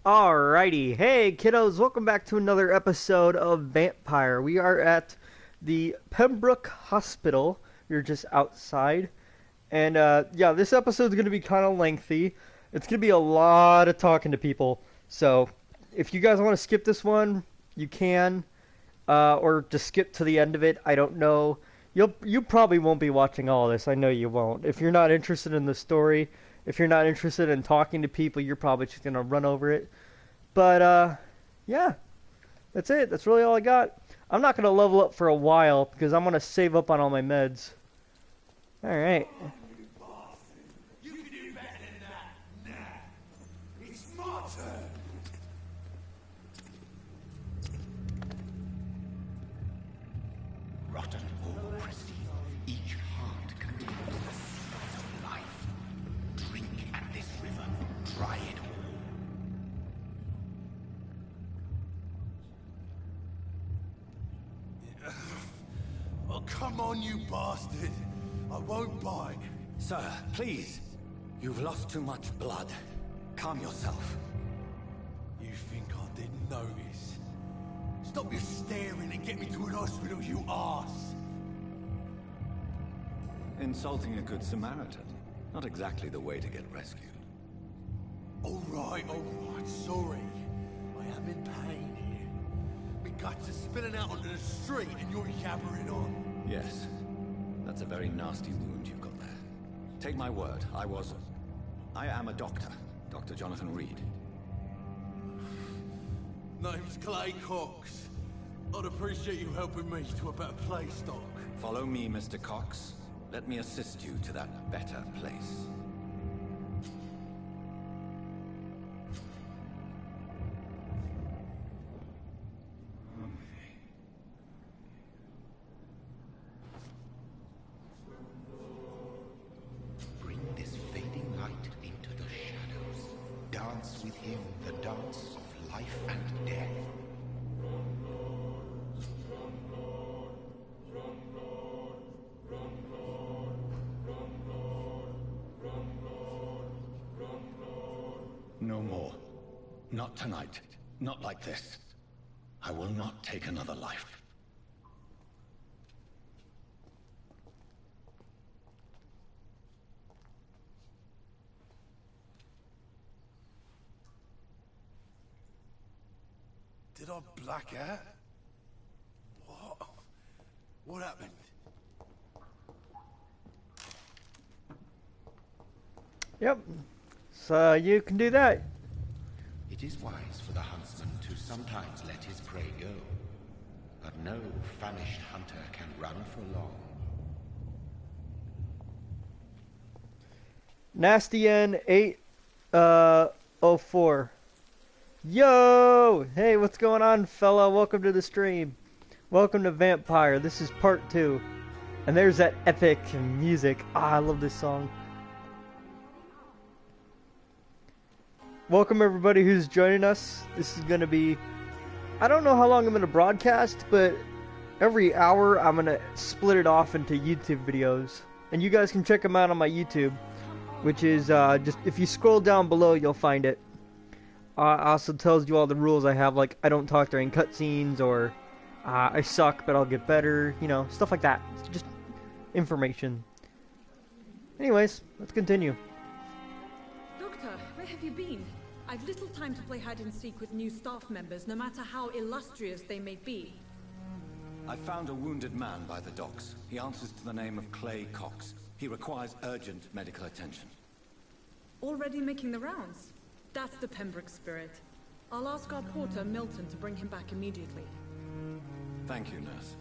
Alrighty, hey kiddos, welcome back to another episode of Vampyr. We are at the Pembroke Hospital. We're just outside. And yeah, this episode's going to be kind of lengthy. It's going to be a lot of talking to people. So if you guys want to skip this one, you can. Or just skip to the end of it. I don't know. You probably won't be watching all of this. I know you won't. If you're not interested in the story, if you're not interested in talking to people, you're probably just going to run over it. But, yeah, that's it. That's really all I got. I'm not going to level up for a while because I'm going to save up on all my meds. Alright. You can do better than that. Nah. It's my turn. Rotten or pristine, each heart contains the seeds of life. Drink at this river, try it all. Oh, come on, you bastard. I won't bite. Sir, please. You've lost too much blood. Calm yourself. You think I didn't notice? Stop your staring and get me to an hospital, you arse! Insulting a good Samaritan. Not exactly the way to get rescued. Alright, sorry. I am in pain here. My guts are spilling out onto the street and you're yabbering on. Yes. That's a very nasty wound you've got there. Take my word, I am a doctor. Dr. Jonathan Reed. Name's Clay Cox. I'd appreciate you helping me to a better place, Doc. Follow me, Mr. Cox. Let me assist you to that better place. Bring this fading light into the shadows. Dance with him the dance of life and death. No more. Not tonight. Not like this. I will not take another life. Did I black out? What? What happened? Yep. So you can do that. It is wise for the huntsman to sometimes let his prey go, but no famished hunter can run for long. Nasty N 804. Yo! Hey, what's going on, fella? Welcome to the stream. Welcome to Vampyr. This is part 2. And there's that epic music. Ah, I love this song. Welcome everybody who's joining us. This is going to be... I don't know how long I'm going to broadcast, but every hour I'm going to split it off into YouTube videos. And you guys can check them out on my YouTube, which is just... If you scroll down below, you'll find it. Also tells you all the rules I have, like I don't talk during cutscenes, or I suck but I'll get better, you know, stuff like that. It's just information. Anyways, let's continue. Doctor, where have you been? I've little time to play hide and seek with new staff members, no matter how illustrious they may be. I found a wounded man by the docks. He answers to the name of Clay Cox. He requires urgent medical attention. Already making the rounds? That's the Pembroke spirit. I'll ask our porter, Milton, to bring him back immediately. Thank you, nurse.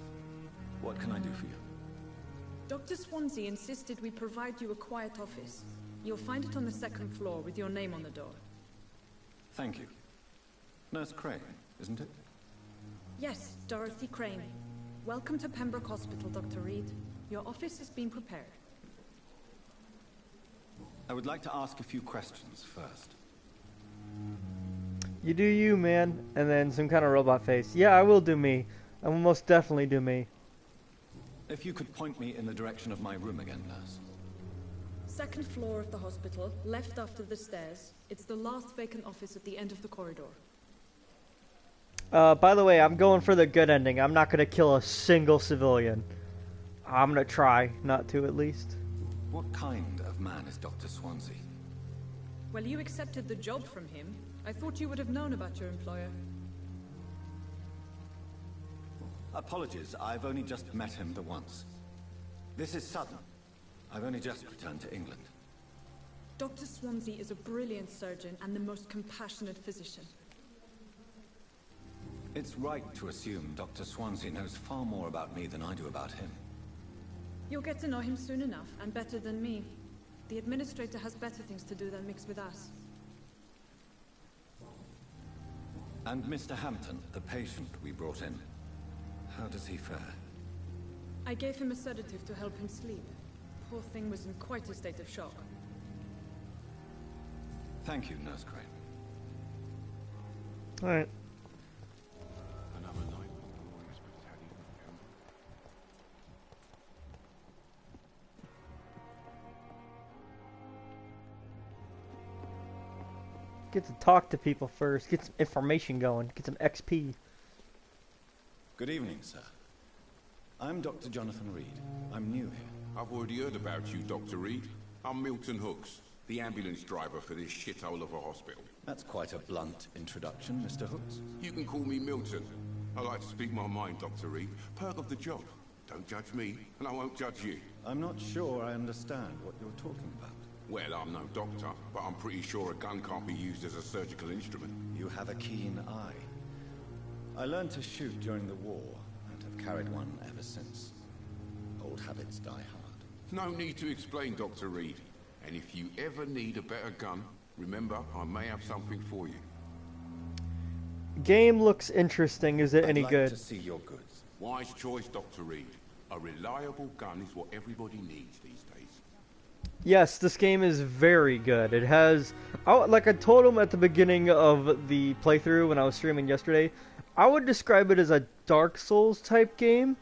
What can I do for you? Dr. Swansea insisted we provide you a quiet office. You'll find it on the second floor with your name on the door. Thank you. Nurse Crane, isn't it? Yes, Dorothy Crane. Welcome to Pembroke Hospital, Dr. Reed. Your office has been prepared. I would like to ask a few questions first. You do you, man. And then some kind of robot face. Yeah, I will do me. I will most definitely do me. If you could point me in the direction of my room again, nurse. Second floor of the hospital, left after the stairs. It's the last vacant office at the end of the corridor. By the way, I'm going for the good ending. I'm not gonna kill a single civilian. I'm gonna try not to, at least. What kind of man is Dr. Swansea? Well, you accepted the job from him. I thought you would have known about your employer. Apologies, I've only just met him the once. This is sudden. I've only just returned to England. Dr. Swansea is a brilliant surgeon and the most compassionate physician. It's right to assume Dr. Swansea knows far more about me than I do about him. You'll get to know him soon enough, and better than me. The administrator has better things to do than mix with us. And Mr. Hampton, the patient we brought in, how does he fare? I gave him a sedative to help him sleep. Poor thing was in quite a state of shock. Thank you, Nurse Crane. Alright. Another night. Get to talk to people first. Get some information going. Get some XP. Good evening, sir. I'm Dr. Jonathan Reed. I'm new here. I've already heard about you, Dr. Reed. I'm Milton Hooks, the ambulance driver for this shithole of a hospital. That's quite a blunt introduction, Mr. Hooks. You can call me Milton. I like to speak my mind, Dr. Reed. Perk of the job. Don't judge me, and I won't judge you. I'm not sure I understand what you're talking about. Well, I'm no doctor, but I'm pretty sure a gun can't be used as a surgical instrument. You have a keen eye. I learned to shoot during the war, and have carried one ever since. Old habits die hard. No need to explain, Dr. Reed. And if you ever need a better gun, remember, I may have something for you. Game looks interesting. Is it any I'd like good? to see your goods. Wise choice, Dr. Reed. A reliable gun is what everybody needs these days. Yes, this game is very good. It has, like I told him at the beginning of the playthrough when I was streaming yesterday, I would describe it as a Dark Souls type game.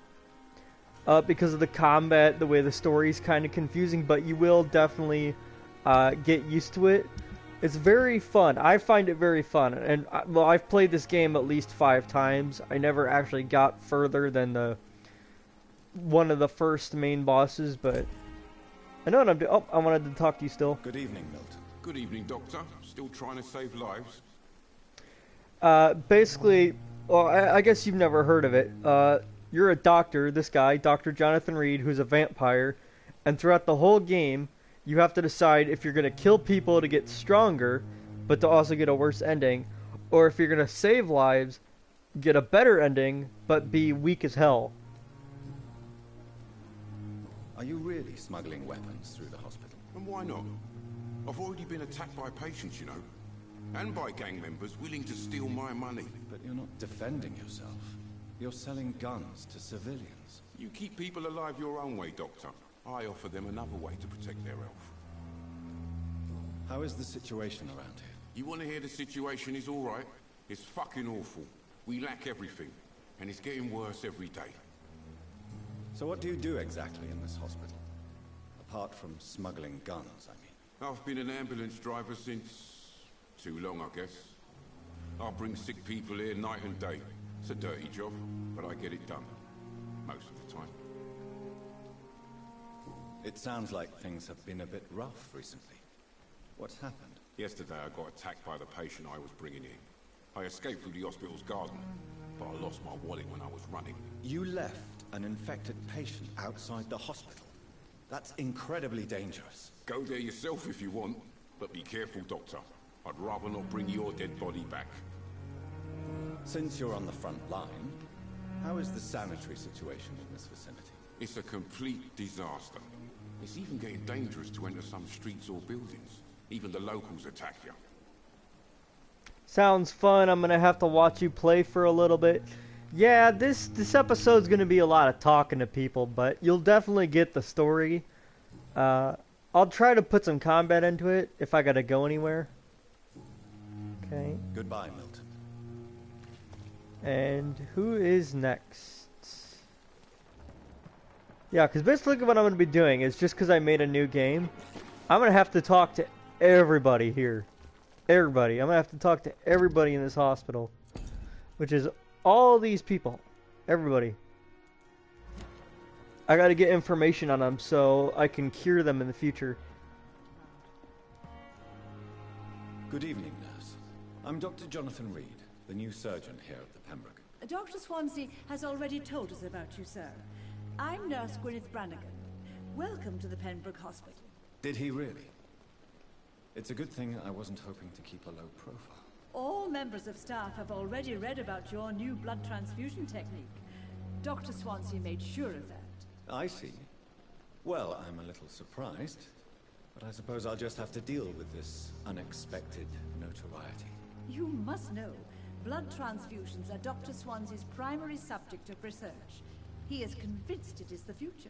Because of the combat, the way the story's kind of confusing, but you will definitely get used to it. It's very fun. I find it very fun, and well, I've played this game at least 5 times. I never actually got further than one of the first main bosses, but I know what I'm doing. Oh, I wanted to talk to you still. Good evening, Milton. Good evening, Doctor. Still trying to save lives? Basically, well, I guess you've never heard of it. You're a doctor, this guy, Dr. Jonathan Reed, who's a vampire, and throughout the whole game, you have to decide if you're going to kill people to get stronger, but to also get a worse ending, or if you're going to save lives, get a better ending, but be weak as hell. Are you really smuggling weapons through the hospital? And why not? I've already been attacked by patients, you know. And by gang members willing to steal my money. But you're not defending yourself. You're selling guns to civilians. You keep people alive your own way, Doctor. I offer them another way to protect their health. How is the situation around here? You want to hear the situation is all right? It's fucking awful. We lack everything. And it's getting worse every day. So what do you do exactly in this hospital? Apart from smuggling guns, I mean. I've been an ambulance driver since... too long, I guess. I bring sick people here night and day. It's a dirty job, but I get it done. Most of the time. It sounds like things have been a bit rough recently. What's happened? Yesterday I got attacked by the patient I was bringing in. I escaped through the hospital's garden, but I lost my wallet when I was running. You left an infected patient outside the hospital. That's incredibly dangerous. Go there yourself if you want, but be careful, Doctor. I'd rather not bring your dead body back. Since you're on the front line, how is the sanitary situation in this vicinity? It's a complete disaster. It's even getting dangerous to enter some streets or buildings. Even the locals attack you. Sounds fun. I'm gonna have to watch you play for a little bit. Yeah, this episode's gonna be a lot of talking to people, but you'll definitely get the story. I'll try to put some combat into it if I gotta go anywhere. Okay. Goodbye, Milton. And who is next? Yeah, because basically what I'm going to be doing is just because I made a new game, I'm gonna have to talk to everybody here. Everybody. I'm gonna have to talk to everybody in this hospital. Which is all these people. Everybody. I gotta get information on them so I can cure them in the future. Good evening, nurse. I'm Dr. Jonathan Reed, the new surgeon here at the Pembroke. Dr. Swansea has already told us about you, sir. I'm Nurse Gwyneth Brannigan. Welcome to the Pembroke Hospital. Did he really? It's a good thing I wasn't hoping to keep a low profile. All members of staff have already read about your new blood transfusion technique. Dr. Swansea made sure of that. I see. Well, I'm a little surprised, but I suppose I'll just have to deal with this unexpected notoriety. You must know, blood transfusions are Dr. Swansea's primary subject of research. He is convinced it is the future.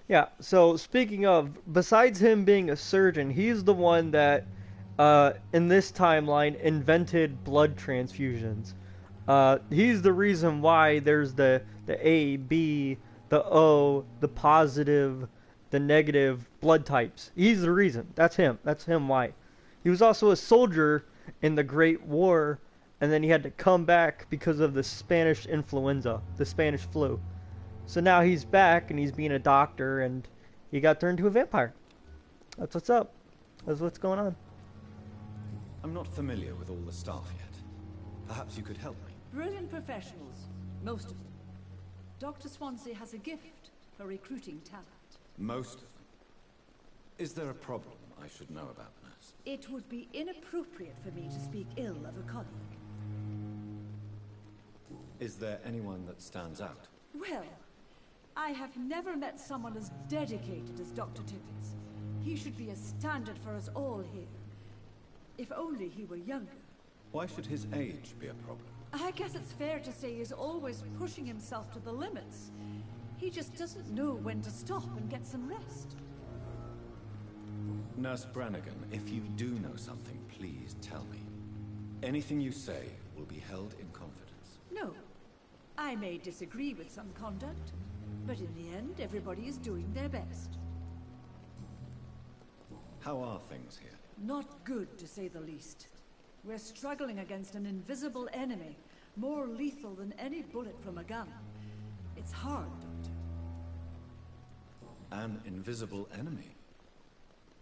Yeah, so speaking of, besides him being a surgeon, he's the one that, in this timeline, invented blood transfusions. He's the reason why there's the A, B, the O, the positive, the negative blood types. He's the reason. That's him. That's him why. He was also a soldier in the Great War, and then he had to come back because of the Spanish influenza, the Spanish flu. So now he's back, and he's being a doctor, and he got turned into a vampire. That's what's up. That's what's going on. I'm not familiar with all the staff yet. Perhaps you could help me. Brilliant professionals, most of them. Dr. Swansea has a gift for recruiting talent. Most of them. Is there a problem I should know about, nurse? It would be inappropriate for me to speak ill of a colleague. Is there anyone that stands out? Well, I have never met someone as dedicated as Dr. Tippins. He should be a standard for us all here. If only he were younger. Why should his age be a problem? I guess it's fair to say he's always pushing himself to the limits. He just doesn't know when to stop and get some rest. Nurse Brannigan, if you do know something, please tell me. Anything you say will be held in confidence. No. I may disagree with some conduct, but in the end, everybody is doing their best. How are things here? Not good, to say the least. We're struggling against an invisible enemy, more lethal than any bullet from a gun. It's hard, Doctor. An invisible enemy?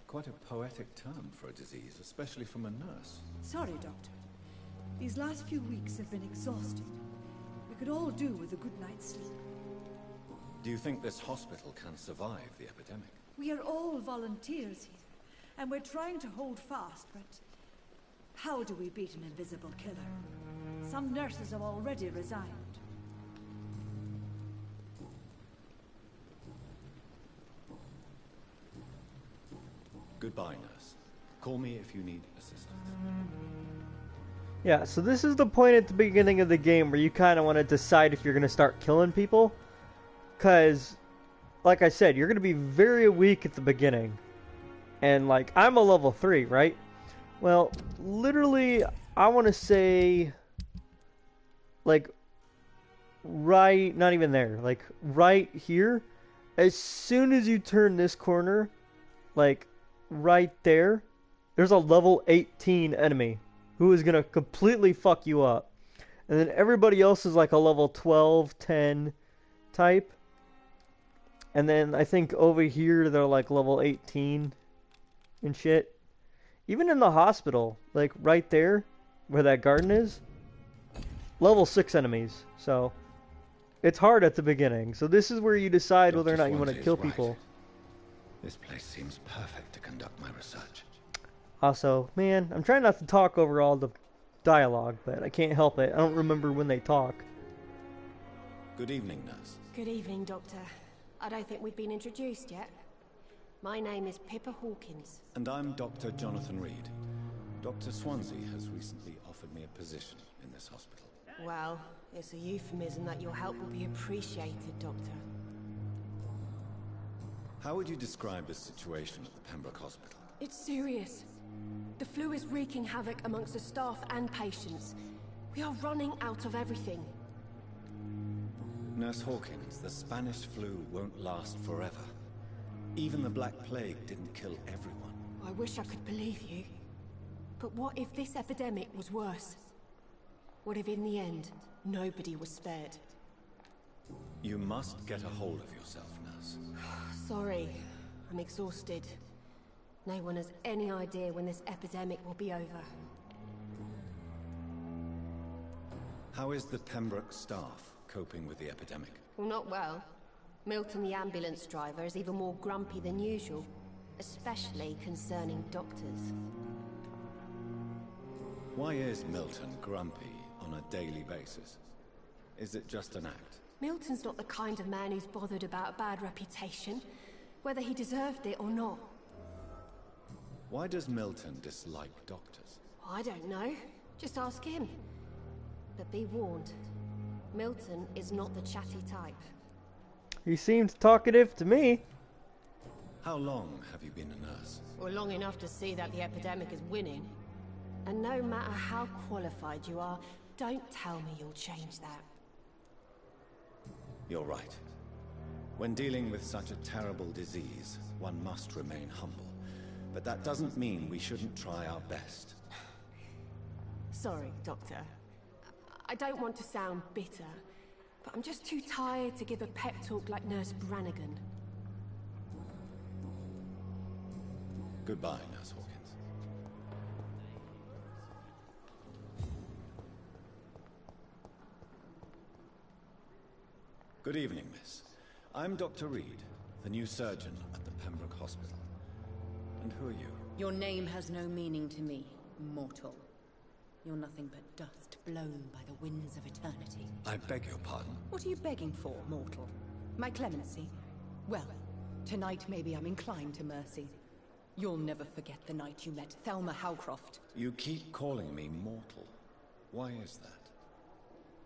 Quite a poetic term for a disease, especially from a nurse. Sorry, Doctor. These last few weeks have been exhausting. We could all do with a good night's sleep. Do you think this hospital can survive the epidemic? We are all volunteers here, and we're trying to hold fast, but how do we beat an invisible killer? Some nurses have already resigned. Goodbye, nurse. Call me if you need assistance. Yeah, so this is the point at the beginning of the game where you kind of want to decide if you're going to start killing people. Because, like I said, you're going to be very weak at the beginning. And, like, I'm a level 3, right? Well, literally, I want to say, like, right, not even there, like, right here. As soon as you turn this corner, like, right there, there's a level 18 enemy who is going to completely fuck you up. And then everybody else is like a level 12, 10 type. And then I think over here they're like level 18 and shit. Even in the hospital, like right there where that garden is, level 6 enemies. So it's hard at the beginning. So this is where you decide whether or not you want to kill people. This place seems perfect to conduct my research. Also, man, I'm trying not to talk over all the dialogue, but I can't help it. I don't remember when they talk. Good evening, nurse. Good evening, Doctor. I don't think we've been introduced yet. My name is Pippa Hawkins. And I'm Dr. Jonathan Reed. Dr. Swansea has recently offered me a position in this hospital. Well, it's a euphemism that your help will be appreciated, Doctor. How would you describe the situation at the Pembroke Hospital? It's serious. The flu is wreaking havoc amongst the staff and patients. We are running out of everything. Nurse Hawkins, the Spanish flu won't last forever. Even the Black Plague didn't kill everyone. I wish I could believe you. But what if this epidemic was worse? What if in the end, nobody was spared? You must get a hold of yourself, nurse. Sorry, I'm exhausted. No one has any idea when this epidemic will be over. How is the Pembroke staff coping with the epidemic? Well, not well. Milton, the ambulance driver, is even more grumpy than usual. Especially concerning doctors. Why is Milton grumpy on a daily basis? Is it just an act? Milton's not the kind of man who's bothered about a bad reputation, whether he deserved it or not. Why does Milton dislike doctors? I don't know. Just ask him. But be warned, Milton is not the chatty type. He seems talkative to me. How long have you been a nurse? Well, long enough to see that the epidemic is winning. And no matter how qualified you are, don't tell me you'll change that. You're right. When dealing with such a terrible disease, one must remain humble. But that doesn't mean we shouldn't try our best. Sorry, Doctor. I don't want to sound bitter, but I'm just too tired to give a pep talk like Nurse Brannigan. Goodbye, Nurse Hawkins. Good evening, miss. I'm Dr. Reed, the new surgeon at the Pembroke Hospital. And who are you? Your name has no meaning to me, mortal. You're nothing but dust blown by the winds of eternity. I beg your pardon? What are you begging for, mortal? My clemency? Well, tonight maybe I'm inclined to mercy. You'll never forget the night you met Thelma Howcroft. You keep calling me mortal. Why is that?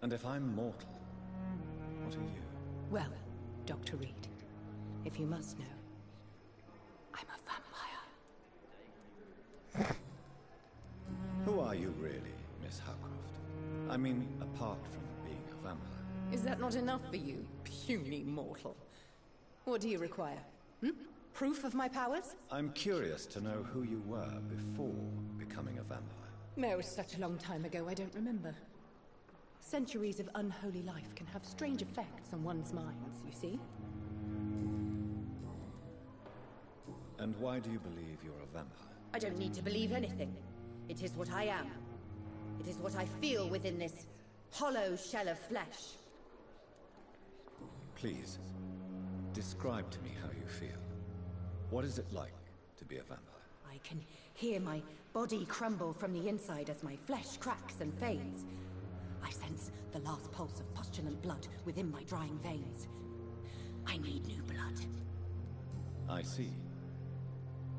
And if I'm mortal, what are you? Well, Dr. Reed, if you must know, I'm a vampire. Who are you really, Miss Howcroft? I mean, apart from being a vampire. Is that not enough for you, puny mortal? What do you require? Proof of my powers? I'm curious to know who you were before becoming a vampire. No, it's such a long time ago, I don't remember. Centuries of unholy life can have strange effects on one's minds, you see? And why do you believe you're a vampire? I don't need to believe anything. It is what I am. It is what I feel within this hollow shell of flesh. Please, describe to me how you feel. What is it like to be a vampire? I can hear my body crumble from the inside as my flesh cracks and fades. I sense the last pulse of postulant blood within my drying veins. I need new blood. I see.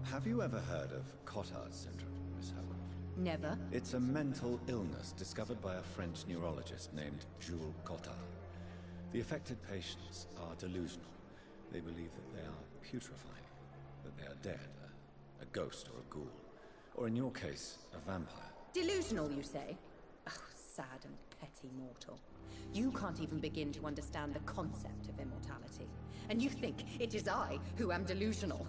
Have you ever heard of Cotard's syndrome, Miss Howcroft? Never. It's a mental illness discovered by a French neurologist named Jules Cotard. The affected patients are delusional. They believe that they are putrefying, that they are dead, a ghost or a ghoul, or in your case, a vampire. Delusional, you say? Oh, sad and petty mortal. You can't even begin to understand the concept of immortality. And you think it is I who am delusional.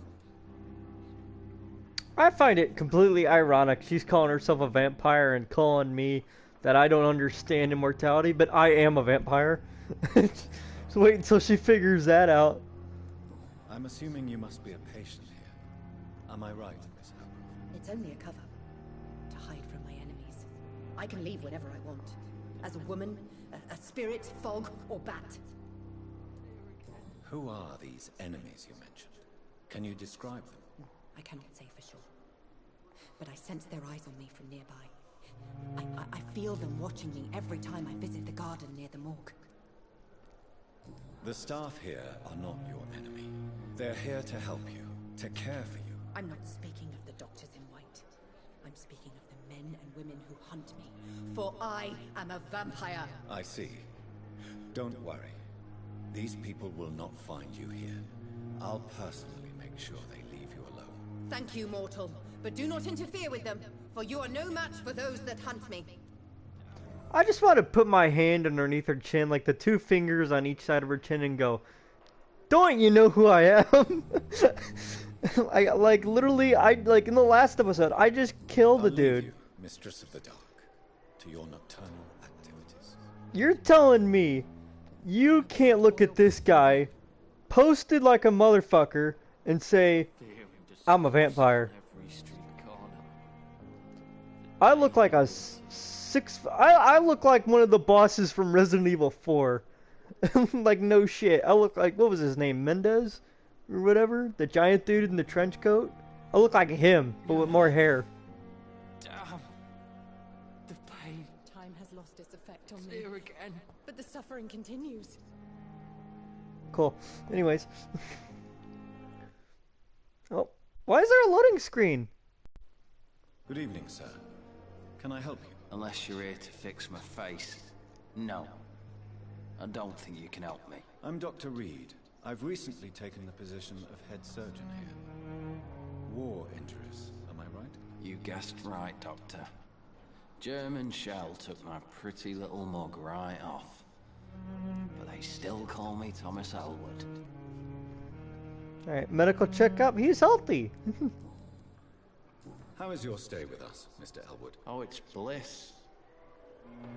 I find it completely ironic. She's calling herself a vampire and calling me that I don't understand immortality, but I am a vampire. So wait until she figures that out. I'm assuming you must be a patient here. Am I right, Miss Howcroft? It's only a cover. To hide from my enemies. I can leave whenever I want. As a woman, a spirit, fog, or bat. Who are these enemies you mentioned? Can you describe them? I cannot say for sure. But I sense their eyes on me from nearby. I feel them watching me every time I visit the garden near the morgue. The staff here are not your enemy. They're here to help you, to care for you. I'm not speaking of the doctors in white. I'm speaking of the men and women who hunt me. For I am a vampire. I see. Don't worry. These people will not find you here. I'll personally make sure they leave you alone. Thank you, mortal. But do not interfere with them, for you are no match for those that hunt me. I just want to put my hand underneath her chin, like the two fingers on each side of her chin, and go, Don't you know who I am? I like literally. I like in the last episode. I just killed the dude. You, Mistress of the Dark, to your nocturnal activities. You're telling me you can't look at this guy, posted like a motherfucker, and say, "I'm a vampire." I look like a I look like one of the bosses from Resident Evil 4. Like, no shit. I look like, what was his name? Mendez? Or whatever? The giant dude in the trench coat? I look like him, but with more hair. Damn. The pain. Time has lost its effect on me. Here again. But the suffering continues. Cool. Anyways. Oh. Why is there a loading screen? Good evening, sir. Can I help you? Unless you're here to fix my face. No. I don't think you can help me. I'm Dr. Reed. I've recently taken the position of head surgeon here. War injuries, am I right? You guessed right, Doctor. German shell took my pretty little mug right off. But they still call me Thomas Elwood. Alright, medical checkup. He's healthy. How is your stay with us, Mr. Elwood? Oh, it's bliss.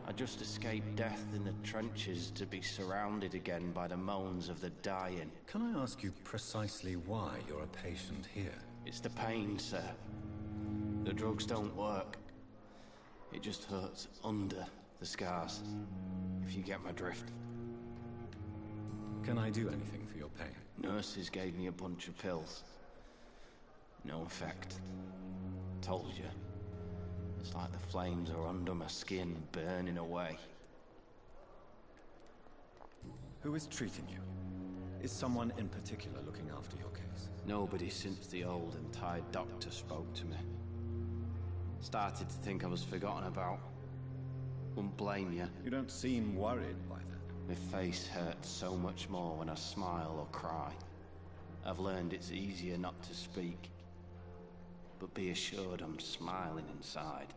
I just escaped death in the trenches to be surrounded again by the moans of the dying. Can I ask you precisely why you're a patient here? It's the pain, sir. The drugs don't work. It just hurts under the scars, if you get my drift. Can I do anything for your pain? Nurses gave me a bunch of pills. No effect. Told you. It's like the flames are under my skin, burning away. Who is treating you? Is someone in particular looking after your case? Nobody since the old and tired doctor spoke to me. Started to think I was forgotten about. Wouldn't blame you. You don't seem worried by that. My face hurts so much more when I smile or cry. I've learned it's easier not to speak. But be assured I'm smiling inside.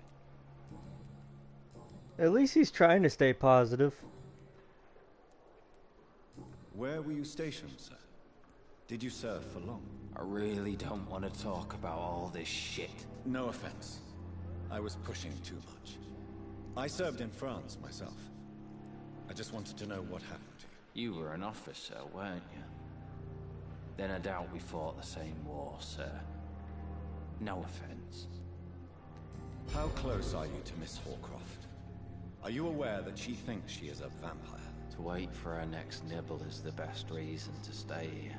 At least he's trying to stay positive. Where were you stationed, sir? Did you serve for long? I really don't want to talk about all this shit. No offense. I was pushing too much. I served in France myself. I just wanted to know what happened to you. You were an officer, weren't you? Then I doubt we fought the same war, sir. No offense. How close are you to Miss Horcroft? Are you aware that she thinks she is a vampire? To wait for her next nibble is the best reason to stay here.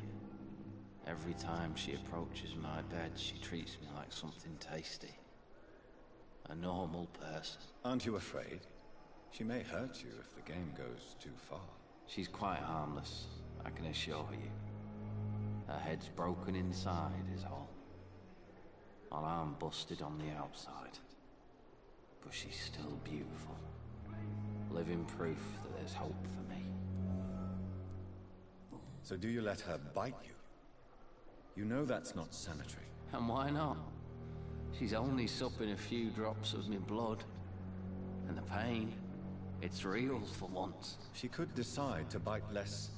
Every time she approaches my bed, she treats me like something tasty. A normal person. Aren't you afraid? She may hurt you if the game goes too far. She's quite harmless, I can assure you. Her head's broken inside is all. Her arm busted on the outside. But she's still beautiful. Living proof that there's hope for me. So do you let her bite you? You know that's not sanitary. And why not? She's only supping a few drops of my blood. And the pain, it's real for once. She could decide to bite less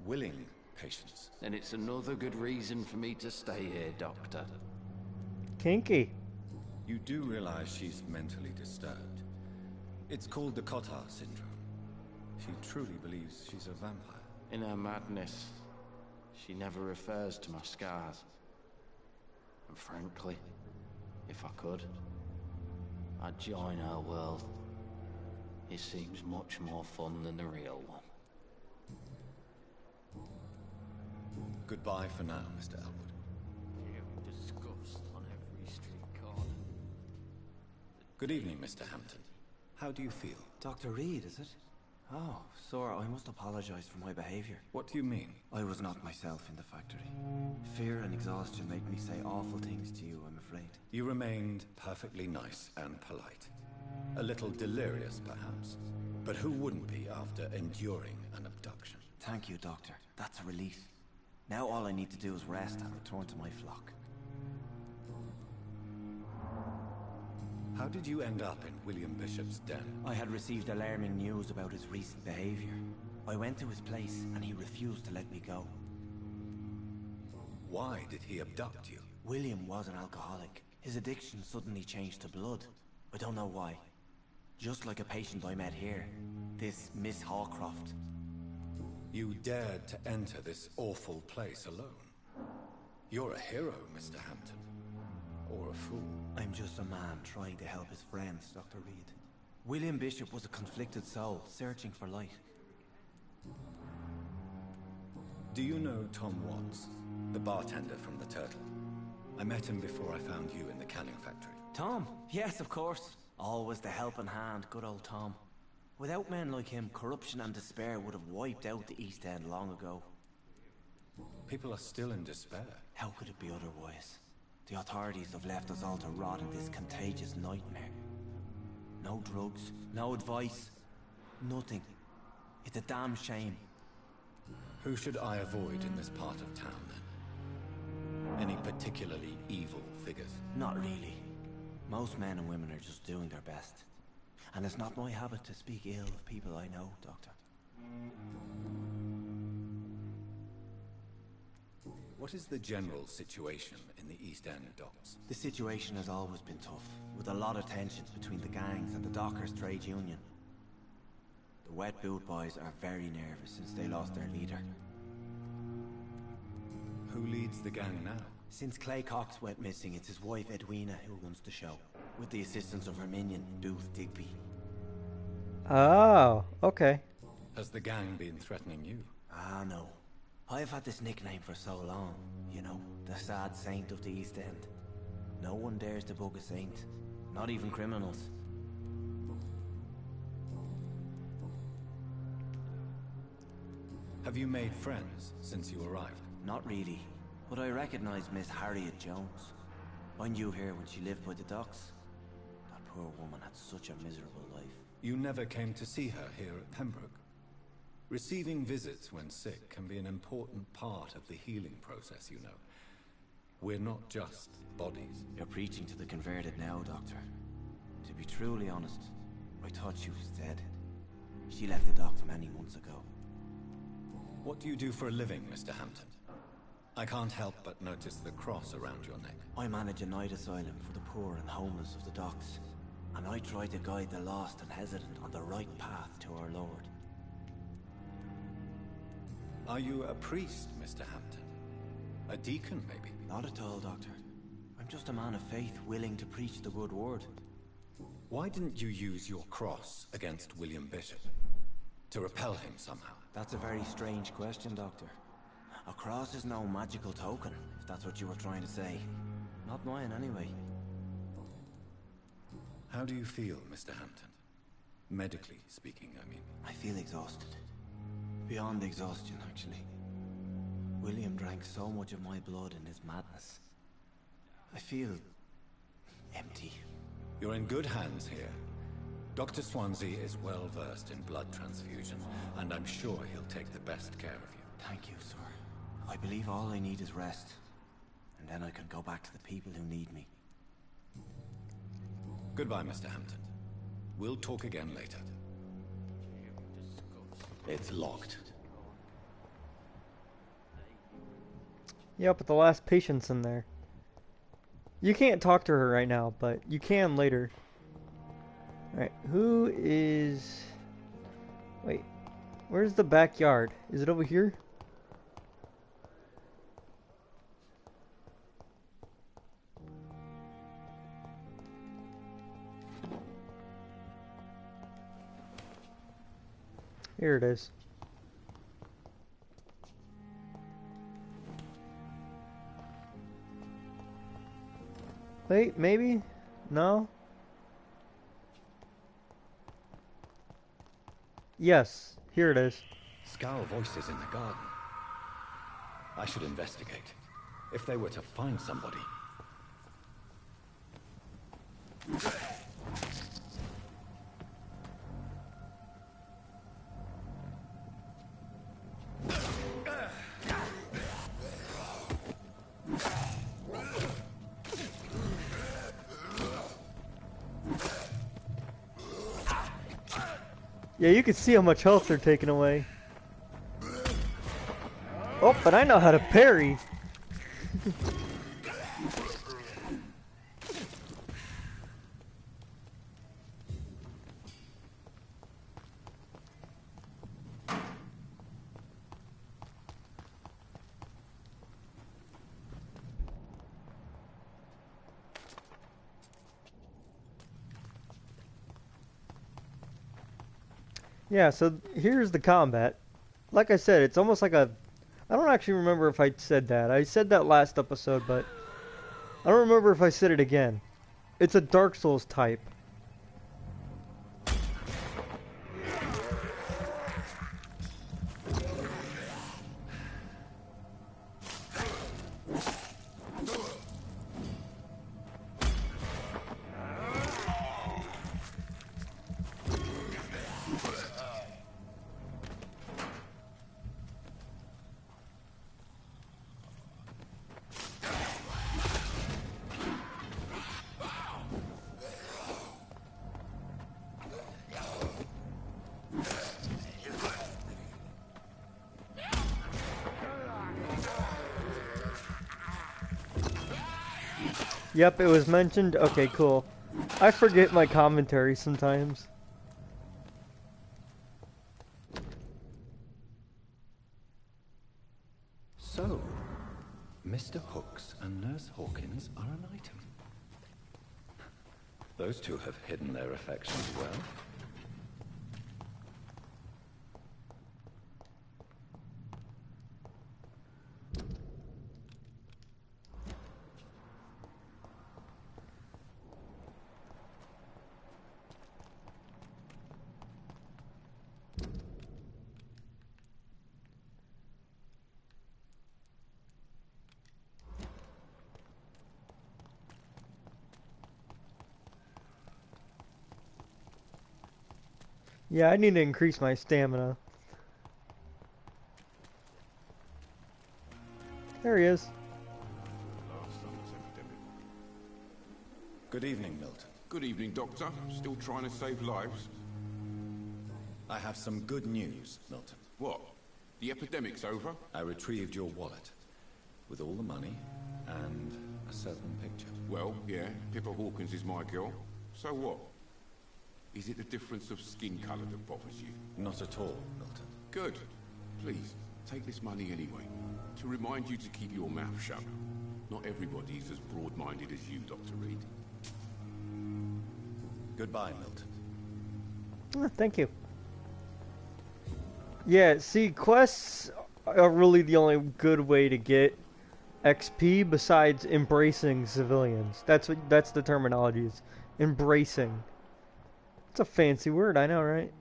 willing patients. Then it's another good reason for me to stay here, Doctor. Kinky. You do realize she's mentally disturbed. It's called the Cotard syndrome. She truly believes she's a vampire. In her madness, she never refers to my scars. And frankly, if I could, I'd join her world. It seems much more fun than the real one. Goodbye for now, Mr. Elwood. Disgust on every street corner. Good evening, Mr. Hampton. How do you feel? Dr. Reed, is it? Oh, sir, I must apologize for my behavior. What do you mean? I was not myself in the factory. Fear and exhaustion made me say awful things to you, I'm afraid. You remained perfectly nice and polite. A little delirious, perhaps. But who wouldn't be after enduring an abduction? Thank you, Doctor. That's a relief. Now all I need to do is rest and return to my flock. How did you end up in William Bishop's den? I had received alarming news about his recent behavior. I went to his place and he refused to let me go. Why did he abduct you? William was an alcoholic. His addiction suddenly changed to blood. I don't know why. Just like a patient I met here. This Miss Hawcroft. You dared to enter this awful place alone. You're a hero, Mr. Hampton. Or a fool. I'm just a man trying to help his friends, Dr. Reed. William Bishop was a conflicted soul, searching for light. Do you know Tom Watts, the bartender from the Turtle? I met him before I found you in the canning factory. Tom? Yes, of course. Always the helping hand, good old Tom. Without men like him, corruption and despair would have wiped out the East End long ago. People are still in despair. How could it be otherwise? The authorities have left us all to rot in this contagious nightmare. No drugs, no advice, nothing. It's a damn shame. Who should I avoid in this part of town, then? Any particularly evil figures? Not really. Most men and women are just doing their best. And it's not my habit to speak ill of people I know, Doctor. What is the general situation in the East End docks? The situation has always been tough, with a lot of tensions between the gangs and the dockers' trade union. The Wet Boot Boys are very nervous since they lost their leader. Who leads the gang now? Since Clay Cox went missing, it's his wife Edwina who runs the show, with the assistance of her minion, Booth Digby. Oh, okay. Has the gang been threatening you? Ah, no. I've had this nickname for so long, you know, the sad saint of the East End. No one dares to bug a saint, not even criminals. Have you made friends since you arrived? Not really, but I recognize Miss Harriet Jones. I knew her when she lived by the docks. That poor woman had such a miserable life. You never came to see her here at Pembroke? Receiving visits when sick can be an important part of the healing process, you know. We're not just bodies. You're preaching to the converted now, Doctor. To be truly honest, I thought she was dead. She left the docks many months ago. What do you do for a living, Mr. Hampton? I can't help but notice the cross around your neck. I manage a night asylum for the poor and homeless of the docks. And I try to guide the lost and hesitant on the right path to our Lord. Are you a priest, Mr. Hampton? A deacon, maybe? Not at all, Doctor. I'm just a man of faith willing to preach the good word. Why didn't you use your cross against William Bishop? To repel him somehow? That's a very strange question, Doctor. A cross is no magical token, if that's what you were trying to say. Not mine, anyway. How do you feel, Mr. Hampton? Medically speaking, I mean. I feel exhausted. Beyond exhaustion, actually. William drank so much of my blood in his madness. I feel empty. You're in good hands here. Dr. Swansea is well versed in blood transfusion, and I'm sure he'll take the best care of you. Thank you, sir. I believe all I need is rest, and then I can go back to the people who need me. Goodbye, Mr. Hampton. We'll talk again later. It's locked. Yep, but the last patient's in there. You can't talk to her right now, but you can later. Alright, who is... Wait, where's the backyard? Is it over here? Here it is. Wait, maybe? No? Yes, here it is. Skal voices in the garden. I should investigate. If they were to find somebody. Yeah, you can see how much health they're taking away. Oh, but I know how to parry. Yeah, so here's the combat. Like I said, it's almost like a... I don't actually remember if I said that. I said that last episode, but I don't remember if I said it again. It's a Dark Souls type. Yep, it was mentioned. Okay, cool. I forget my commentary sometimes. So, Mr. Hooks and Nurse Hawkins are an item. Those two have hidden their affections well. Yeah, I need to increase my stamina. There he is. Good evening, Milton. Good evening, Doctor. Still trying to save lives? I have some good news, Milton. What? The epidemic's over? I retrieved your wallet with all the money and a certain picture. Well, yeah, Pippa Hawkins is my girl. So what? Is it the difference of skin colour that bothers you? Not at all, Milton. Good. Please, take this money anyway. To remind you to keep your mouth shut. Not everybody is as broad-minded as you, Dr. Reed. Goodbye, Milton. Thank you. Yeah, see, quests are really the only good way to get XP besides embracing civilians. That's the terminology is. Embracing. It's a fancy word, I know, right?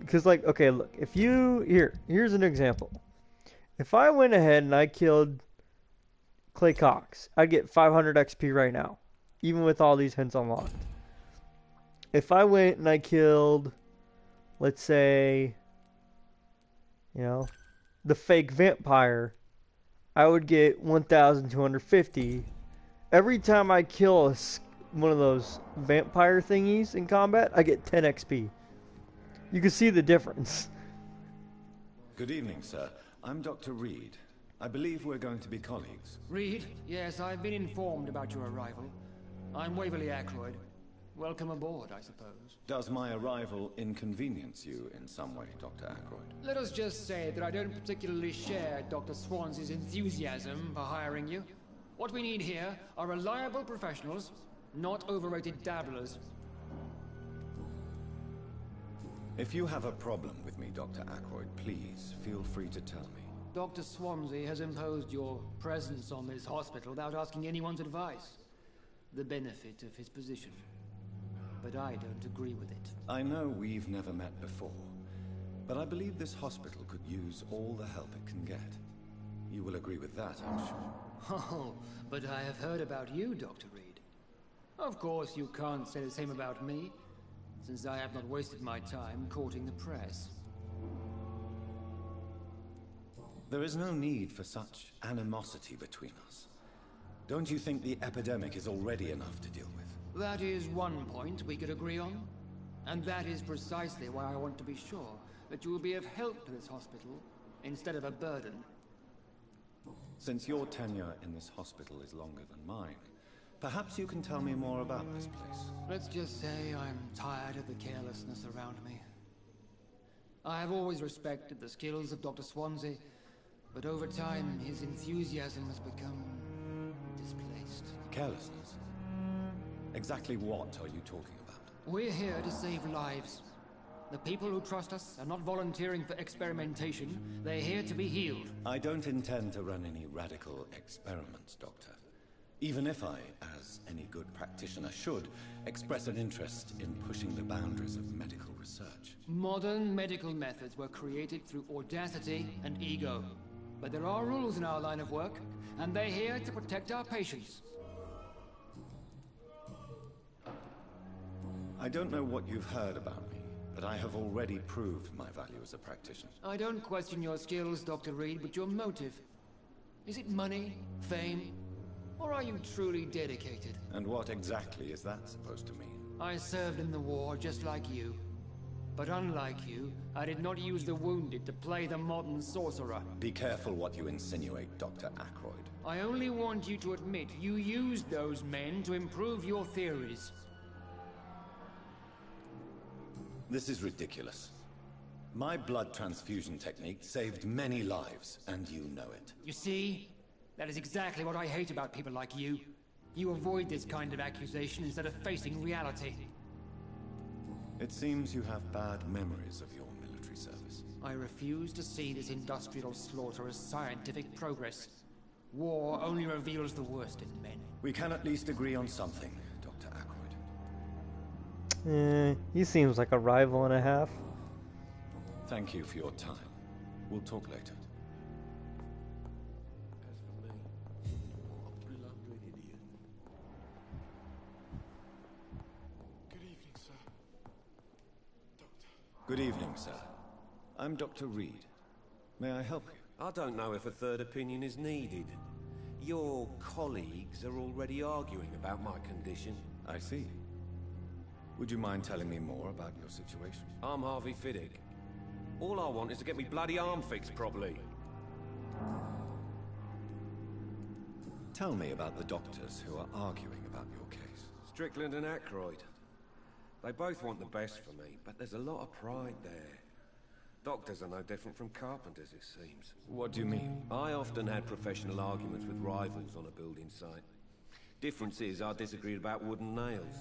Because, like, okay, look, if you... Here's an example. If I went ahead and I killed Clay Cox, I'd get 500 XP right now. Even with all these hints unlocked. If I went and I killed, let's say, you know, the fake vampire, I would get 1,250. Every time I kill one of those vampire thingies in combat, I get 10 XP. You can see the difference. Good evening, sir. I'm Dr. Reed. I believe we're going to be colleagues. Reed? Yes, I've been informed about your arrival. I'm Waverly Ackroyd. Welcome aboard, I suppose. Does my arrival inconvenience you in some way, Dr. Ackroyd? Let us just say that I don't particularly share Dr. Swansea's enthusiasm for hiring you. What we need here are reliable professionals, not overrated dabblers. If you have a problem with me, Dr. Ackroyd, please feel free to tell me. Dr. Swansea has imposed your presence on this hospital without asking anyone's advice. The benefit of his position. But I don't agree with it. I know we've never met before, but I believe this hospital could use all the help it can get. You will agree with that, I'm sure. Oh, but I have heard about you, Dr. Reed. Of course, you can't say the same about me, since I have not wasted my time courting the press. There is no need for such animosity between us. Don't you think the epidemic is already enough to deal with? That is one point we could agree on. And that is precisely why I want to be sure that you will be of help to this hospital, instead of a burden. Since your tenure in this hospital is longer than mine, perhaps you can tell me more about this place. Let's just say I'm tired of the carelessness around me. I have always respected the skills of Dr. Swansea, but over time his enthusiasm has become displaced. Carelessness? Exactly what are you talking about? We're here to save lives. The people who trust us are not volunteering for experimentation. They're here to be healed. I don't intend to run any radical experiments, Doctor. Even if I, as any good practitioner should, express an interest in pushing the boundaries of medical research. Modern medical methods were created through audacity and ego. But there are rules in our line of work, and they're here to protect our patients. I don't know what you've heard about me, but I have already proved my value as a practitioner. I don't question your skills, Dr. Reed, but your motive. Is it money, fame, or are you truly dedicated? And what exactly is that supposed to mean? I served in the war just like you. But unlike you, I did not use the wounded to play the modern sorcerer. Be careful what you insinuate, Dr. Ackroyd. I only want you to admit you used those men to improve your theories. This is ridiculous. My blood transfusion technique saved many lives, and you know it. You see? That is exactly what I hate about people like you. You avoid this kind of accusation instead of facing reality. It seems you have bad memories of your military service. I refuse to see this industrial slaughter as scientific progress. War only reveals the worst in men. We can at least agree on something, Dr. Ackroyd. He seems like a rival and a half. Thank you for your time. We'll talk later. Good evening, sir. I'm Dr. Reed. May I help you? I don't know if a third opinion is needed. Your colleagues are already arguing about my condition. I see. Would you mind telling me more about your situation? I'm Harvey Fiddick. All I want is to get me bloody arm fixed properly. Tell me about the doctors who are arguing about your case. Strickland and Ackroyd. They both want the best for me, but there's a lot of pride there. Doctors are no different from carpenters, it seems. What do you mean? I often had professional arguments with rivals on a building site. Difference is, I disagreed about wood and nails,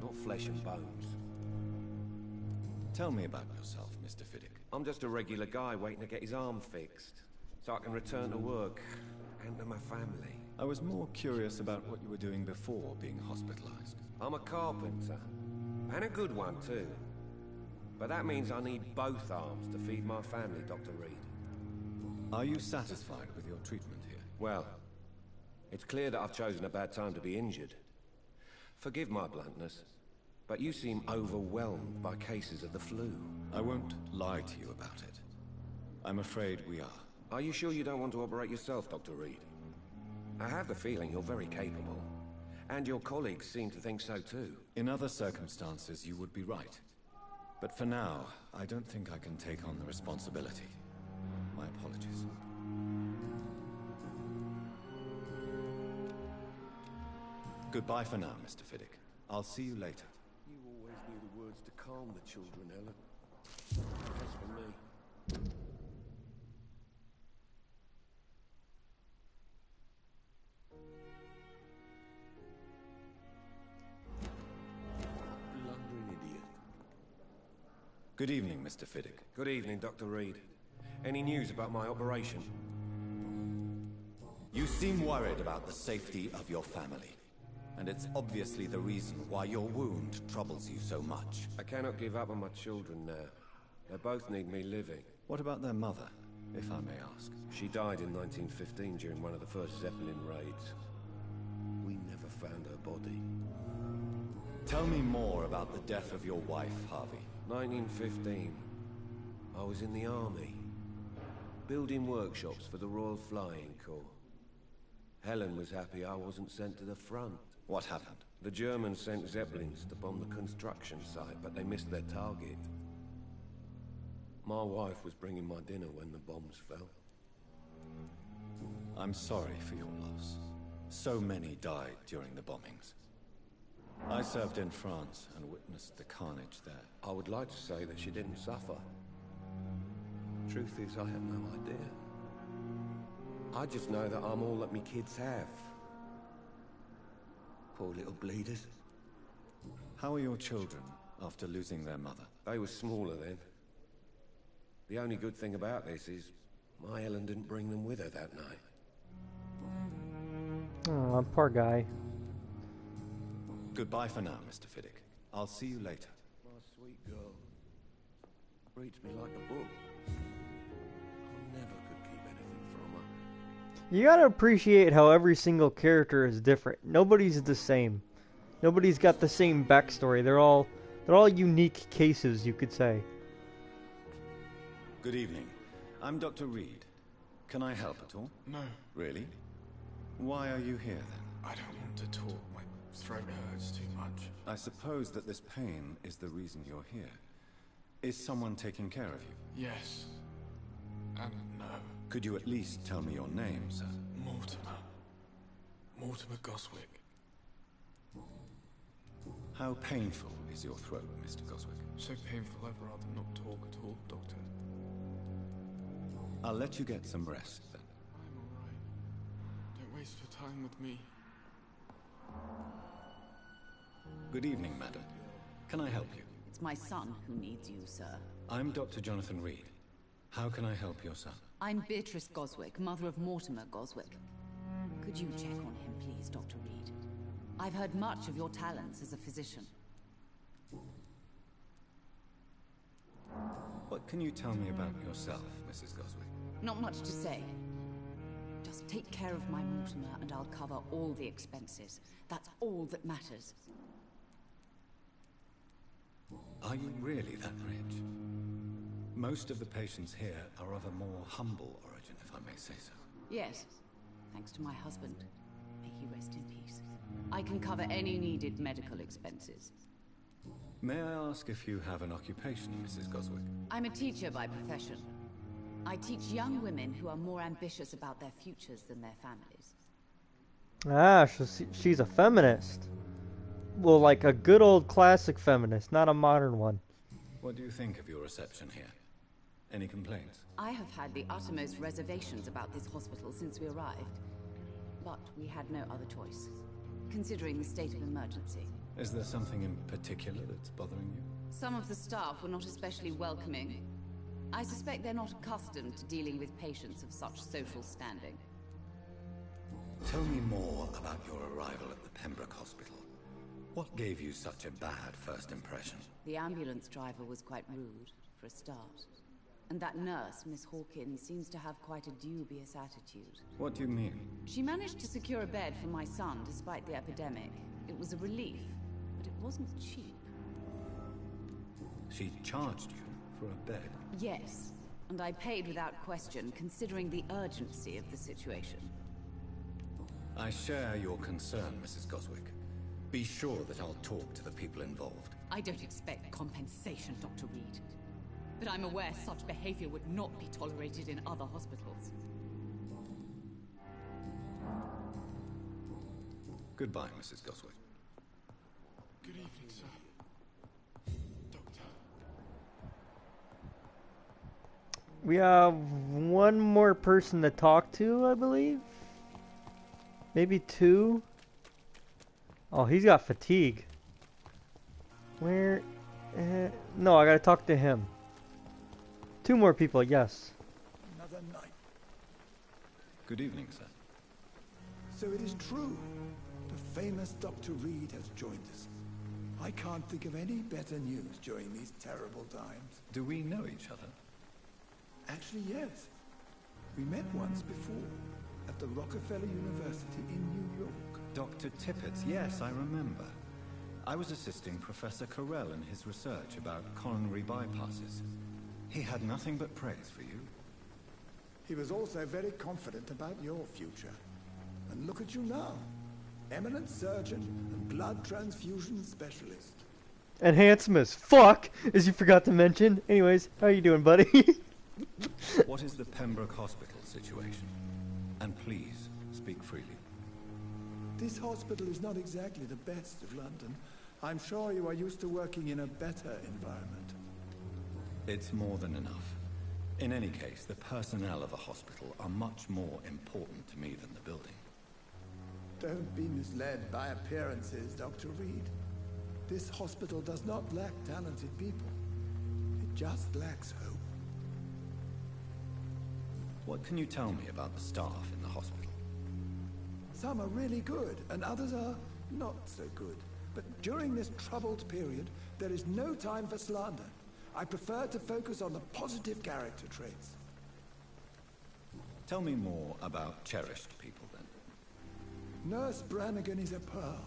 not flesh and bones. Tell me about yourself, Mr. Fiddick. I'm just a regular guy waiting to get his arm fixed, so I can return to work and to my family. I was more curious about what you were doing before being hospitalized. I'm a carpenter. And a good one, too. But that means I need both arms to feed my family, Dr. Reed. Are you satisfied with your treatment here? Well, it's clear that I've chosen a bad time to be injured. Forgive my bluntness, but you seem overwhelmed by cases of the flu. I won't lie to you about it. I'm afraid we are. Are you sure you don't want to operate yourself, Dr. Reed? I have the feeling you're very capable. And your colleagues seem to think so too. In other circumstances, you would be right. But for now, I don't think I can take on the responsibility. My apologies. Goodbye for now, Mr. Fiddick. I'll see you later. You always knew the words to calm the children, Ellen. As for me... Good evening, Mr. Fiddick. Good evening, Dr. Reed. Any news about my operation? You seem worried about the safety of your family. And it's obviously the reason why your wound troubles you so much. I cannot give up on my children now. They both need me living. What about their mother, if I may ask? She died in 1915 during one of the first Zeppelin raids. We never found her body. Tell me more about the death of your wife, Harvey. 1915. I was in the army, building workshops for the Royal Flying Corps. Helen was happy I wasn't sent to the front. What happened? The Germans sent Zeppelins to bomb the construction site, but they missed their target. My wife was bringing my dinner when the bombs fell. I'm sorry for your loss. So many died during the bombings. I served in France and witnessed the carnage there. I would like to say that she didn't suffer. Truth is, I have no idea. I just know that I'm all that me kids have. Poor little bleeders. How are your children after losing their mother? They were smaller then. The only good thing about this is my Ellen didn't bring them with her that night. Oh, poor guy. Goodbye for now, Mr. Fiddick. I'll see you later. My sweet girl. Reads me like a book. I never could keep anything from her. You gotta appreciate how every single character is different. Nobody's the same. Nobody's got the same backstory. They're all unique cases, you could say. Good evening. I'm Dr. Reed. Can I help at all? No. Really? Why are you here then? I don't want to talk. My throat hurts too much. I suppose that this pain is the reason you're here. Is someone taking care of you? Yes. And no. Could you at least tell me your name, sir? Mortimer. Mortimer Goswick. How painful is your throat, Mr. Goswick? So painful I'd rather not talk at all, Doctor. I'll let you get some rest, then. I'm alright. Don't waste your time with me. Good evening, madam. Can I help you? It's my son who needs you, sir. I'm Dr. Jonathan Reed. How can I help your son? I'm Beatrice Goswick, mother of Mortimer Goswick. Could you check on him, please, Dr. Reed? I've heard much of your talents as a physician. What can you tell me about yourself, Mrs. Goswick? Not much to say. Just take care of my Mortimer and I'll cover all the expenses. That's all that matters. Are you really that rich? Most of the patients here are of a more humble origin, if I may say so. Yes, thanks to my husband. May he rest in peace. I can cover any needed medical expenses. May I ask if you have an occupation, Mrs. Goswick? I'm a teacher by profession. I teach young women who are more ambitious about their futures than their families. Ah, she's a feminist. Well, like a good old classic feminist, not a modern one. What do you think of your reception here? Any complaints? I have had the uttermost reservations about this hospital since we arrived. But we had no other choice, considering the state of emergency. Is there something in particular that's bothering you? Some of the staff were not especially welcoming. I suspect they're not accustomed to dealing with patients of such social standing. Tell me more about your arrival at the Pembroke Hospital. What gave you such a bad first impression? The ambulance driver was quite rude, for a start. And that nurse, Miss Hawkins, seems to have quite a dubious attitude. What do you mean? She managed to secure a bed for my son despite the epidemic. It was a relief, but it wasn't cheap. She charged you for a bed? Yes, and I paid without question, considering the urgency of the situation. I share your concern, Mrs. Goswick. Be sure that I'll talk to the people involved. I don't expect compensation, Dr. Reed. But I'm aware such behavior would not be tolerated in other hospitals. Goodbye, Mrs. Goswick. Good evening, sir. Doctor. We have one more person to talk to, I believe. Maybe two. Oh, he's got fatigue. Where? No, I gotta talk to him. Two more people, yes. Another night. Good evening, sir. So it is true. The famous Dr. Reed has joined us. I can't think of any better news during these terrible times. Do we know each other? Actually, yes. We met once before, at the Rockefeller University in New York. Dr. Tippett, yes, I remember. I was assisting Professor Carell in his research about coronary bypasses. He had nothing but praise for you. He was also very confident about your future. And look at you now. Eminent surgeon and blood transfusion specialist. And handsome as fuck, as you forgot to mention. Anyways, how you doing, buddy? What is the Pembroke Hospital situation? And please, speak freely. This hospital is not exactly the best of London. I'm sure you are used to working in a better environment. It's more than enough. In any case, the personnel of a hospital are much more important to me than the building. Don't be misled by appearances, Dr. Reed. This hospital does not lack talented people. It just lacks hope. What can you tell me about the staff in the hospital? Some are really good, and others are not so good. But during this troubled period, there is no time for slander. I prefer to focus on the positive character traits. Tell me more about cherished people, then. Nurse Brannigan is a pearl.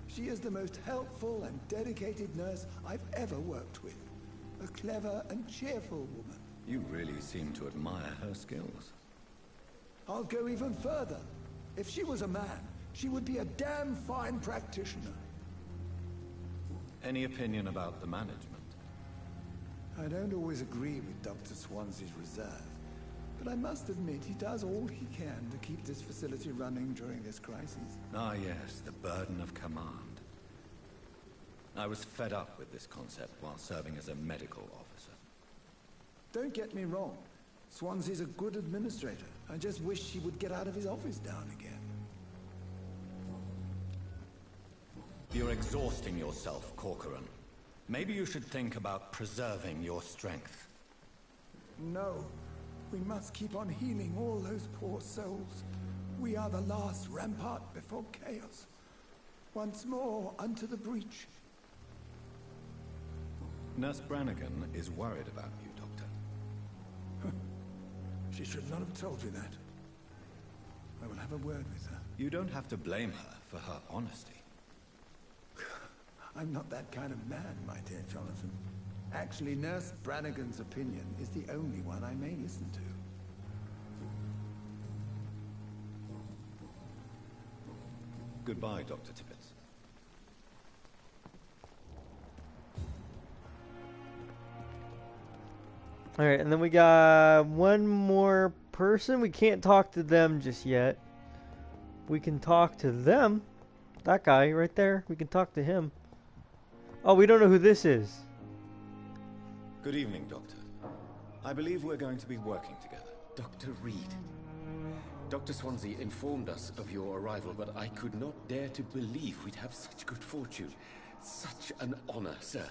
She is the most helpful and dedicated nurse I've ever worked with. A clever and cheerful woman. You really seem to admire her skills. I'll go even further. If she was a man, she would be a damn fine practitioner. Any opinion about the management? I don't always agree with Dr. Swansea's reserve, but I must admit he does all he can to keep this facility running during this crisis. Ah yes, the burden of command. I was fed up with this concept while serving as a medical officer. Don't get me wrong. Swansea's a good administrator. I just wish he would get out of his office down again. You're exhausting yourself, Corcoran. Maybe you should think about preserving your strength. No. We must keep on healing all those poor souls. We are the last rampart before chaos. Once more, unto the breach. Nurse Brannigan is worried about you, Doctor. She should not have told you that. I will have a word with her. You don't have to blame her for her honesty. I'm not that kind of man, my dear Jonathan. Actually, Nurse Brannigan's opinion is the only one I may listen to. Goodbye, Dr. Tippett. Alright, and then we got one more person. We can't talk to them just yet. We can talk to them. That guy right there. We can talk to him. Oh, we don't know who this is. Good evening, Doctor. I believe we're going to be working together. Dr. Reed. Dr. Swansea informed us of your arrival, but I could not dare to believe we'd have such good fortune. Such an honor, sir.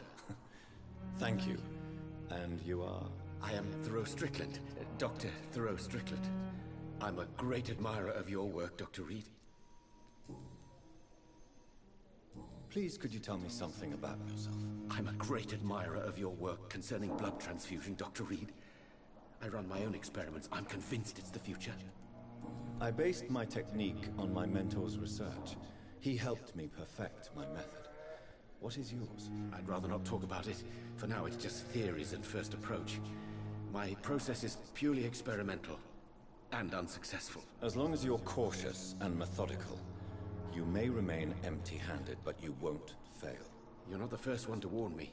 Thank you. And you are? I am Thoreau Strickland, Dr. Thoreau Strickland. I'm a great admirer of your work, Dr. Reed. Please, could you tell me something about yourself? I'm a great admirer of your work concerning blood transfusion, Dr. Reed. I run my own experiments. I'm convinced it's the future. I based my technique on my mentor's research. He helped me perfect my method. What is yours? I'd rather not talk about it. For now, it's just theories and first approach. My process is purely experimental and unsuccessful. As long as you're cautious and methodical, you may remain empty-handed, but you won't fail. You're not the first one to warn me,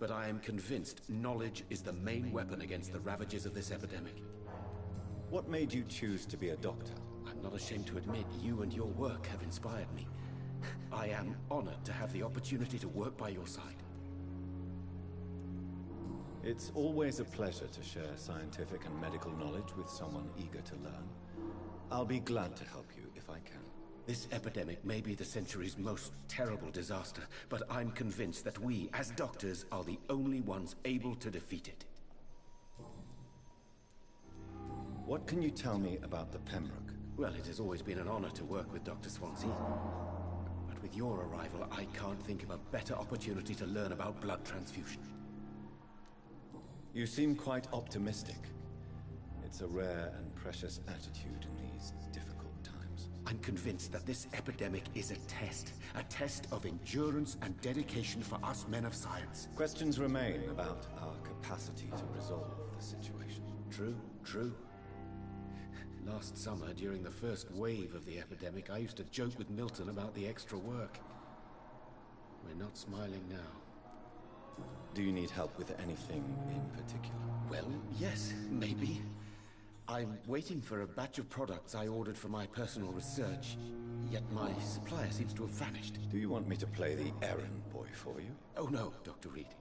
but I am convinced knowledge is the main weapon against the ravages of this epidemic. What made you choose to be a doctor? I'm not ashamed to admit you and your work have inspired me. I am honored to have the opportunity to work by your side. It's always a pleasure to share scientific and medical knowledge with someone eager to learn. I'll be glad to help you if I can. This epidemic may be the century's most terrible disaster, but I'm convinced that we, as doctors, are the only ones able to defeat it. What can you tell me about the Pembroke? Well, it has always been an honor to work with Dr. Swansea. But with your arrival, I can't think of a better opportunity to learn about blood transfusion. You seem quite optimistic. It's a rare and precious attitude in these difficult times. I'm convinced that this epidemic is a test of endurance and dedication for us men of science. Questions remain about our capacity to resolve the situation. True. Last summer, during the first wave of the epidemic, I used to joke with Milton about the extra work. We're not smiling now. Do you need help with anything in particular? Well, yes, maybe. I'm waiting for a batch of products I ordered for my personal research, yet my supplier seems to have vanished. Do you want me to play the errand boy for you? Oh no, Dr. Reed.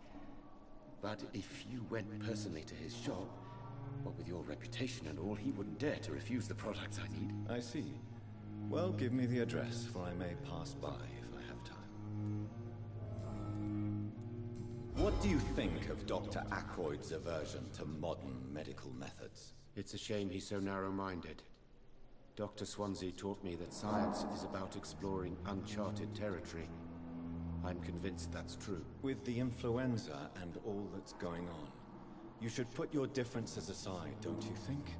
But if you went personally to his shop, what with your reputation and all, he wouldn't dare to refuse the products I need. I see. Well, give me the address, for I may pass by if I have time. What do you think of Dr. Ackroyd's aversion to modern medical methods? It's a shame he's so narrow-minded. Dr. Swansea taught me that science is about exploring uncharted territory. I'm convinced that's true. With the influenza and all that's going on, you should put your differences aside, don't you think?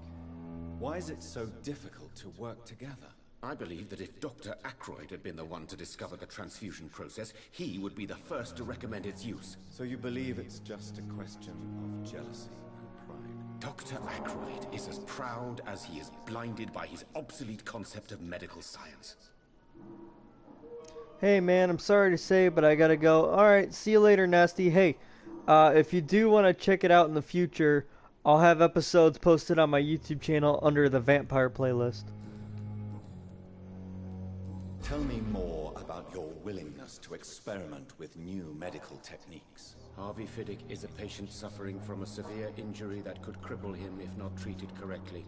Why is it so difficult to work together? I believe that if Dr. Ackroyd had been the one to discover the transfusion process, he would be the first to recommend its use. So you believe it's just a question of jealousy and pride? Dr. Ackroyd is as proud as he is blinded by his obsolete concept of medical science. Hey man, I'm sorry to say, but I gotta go. Alright, see you later, Nasty. Hey, if you do want to check it out in the future, I'll have episodes posted on my YouTube channel under the Vampyr playlist. Tell me more about your willingness to experiment with new medical techniques. Harvey Fiddick is a patient suffering from a severe injury that could cripple him if not treated correctly.